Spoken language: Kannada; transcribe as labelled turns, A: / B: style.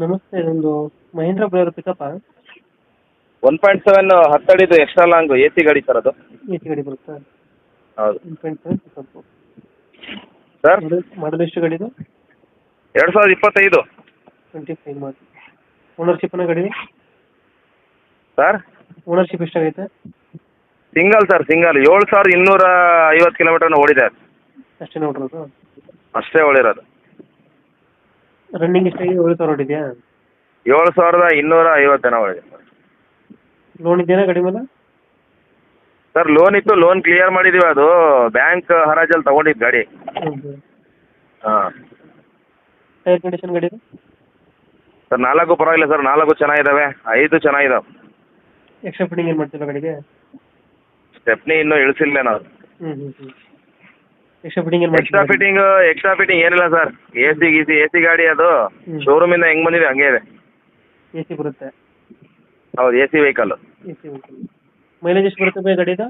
A: ನಮಸ್ತೆ, ಇದೊಂದು ಮಹೇಂದ್ರ ಬ್ಲೇರೋ ಪಿಕಪ್ಪಾ?
B: 1.7 10 ಅಡಿದು ಎಕ್ಸ್ಟ್ರಾ ಲಾಂಗ್ ಎ ಸಿ ಗಾಡಿ ಸರ್ ಅದು.
A: ಎ ಸಿ ಗಾಡಿ ಬರುತ್ತಾ?
B: ಹೌದು
A: 1.7 ಪಿಕಪ್ಪು.
B: ಸರ್.
A: ಮಾಡಲ್ ಎಷ್ಟು ಗಾಡಿದು?
B: 2025
A: 25 ಮಾಡಲ್. ಓನರ್ಶಿಪ್ನ ಗಾಡಿದು?
B: ಸರ್.
A: ಓನರ್ಶಿಪ್ ಎಷ್ಟಾಗೈತೆ?
B: Single sir, single. 7250 ಕಿಲೋಮೀಟರ್ನ ಓಡಿದೆ ಅದು.
A: ಅಷ್ಟೇ ನೋಡಿರೋದು?
B: ಅಷ್ಟೇ ಓಡಿರೋದು.
A: ರನ್ನಿಂಗ್ ಎಷ್ಟಾಗಿದೆ? 7,000 ಹೊಡಿದೆಯಾ?
B: 7250 ಏನೋ ಓಡಿದೆ ಸರ್.
A: ಲೋನ್ ಇದೆಯಾ ಗಾಡಿ ಮೇಲೆ?
B: ಸರ್ ಲೋನ್ ಇತ್ತು, ಲೋನ್ ಕ್ಲಿಯರ್ ಮಾಡಿದ್ದೀವಿ. ಅದು ಬ್ಯಾಂಕ್ ಹರಾಜಲ್ಲಿ ತೊಗೊಂಡಿದ್ದು ಗಾಡಿ.
A: ಹೌದು.
B: ಹಾಂ
A: ಟೈರ್ ಕಂಡೀಷನ್ ಗಾಡಿದು?
B: ಸರ್ 4 ಪರವಾಗಿಲ್ಲ ಸರ್, 4 ಚೆನ್ನಾಗಿದ್ದಾವೆ, 5 ಚೆನ್ನಾಗಿದ್ದಾವೆ.
A: ಎಕ್ಸ್ಟ್ರಾ ಫಿಟ್ಟಿಂಗ್ ಏನು ಮಾಡ್ತಿಲ್ಲ ಗಾಡಿಗೆ?
B: ಸ್ಟೆಪ್ನಿ ಇನ್ನೂ ಇಳಿಸಿಲ್ಲ ನಾವು.
A: ಎಕ್ಸ್ಟ್ರಾ ಫಿಟ್ಟಿಂಗ್ ಏನು
B: ಎಕ್ಸ್ಟ್ರಾ ಫಿಟ್ಟಿಂಗ್ ಏನಿಲ್ಲ ಸರ್. ಎ ಸಿ ಗಾಡಿ ಅದು.
A: ಹ್ಮ್.
B: ಶೋರೂಮಿಂದ ಹೆಂಗೆ ಬಂದಿದೆ ಹಂಗೆ ಇದೆ.
A: ಎ ಸಿ ಬರುತ್ತೆ?
B: ಹೌದು, A C vehicle.
A: A C mileage ಎಷ್ಟು ಬರುತ್ತೆ ಬೈ ಗಾಡಿದು?